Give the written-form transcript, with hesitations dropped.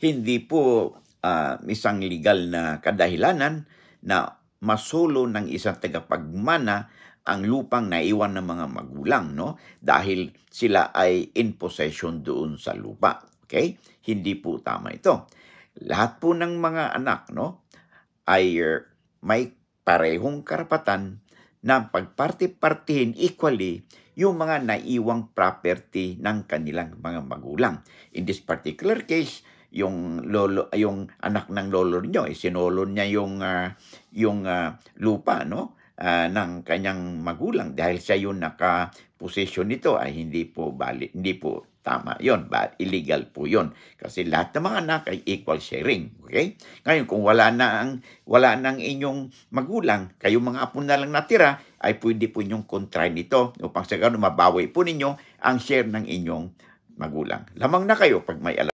hindi po isang legal na kadahilanan na masolo ng isang tagapagmana ang lupang naiwan ng mga magulang, no? Dahil sila ay in possession doon sa lupa. Okay? Hindi po tama ito. Lahat po ng mga anak, no, ay may parehong karapatan na pagparti-partihin equally yung mga naiwang property ng kanilang mga magulang. In this particular case, yung anak ng lolo niyo, sinolo niya yung lupa, no, ng kanyang magulang dahil siya yung naka-possession nito, ay hindi po tama yon, illegal po yon, kasi lahat ng mga anak ay equal sharing. Okay? Ngayon, kung wala nang inyong magulang, kayong mga apo na lang natira, ay pwede po inyong kontra nito upang sa ganun mabawi po ninyo ang share ng inyong magulang. Lamang na kayo pag may alam.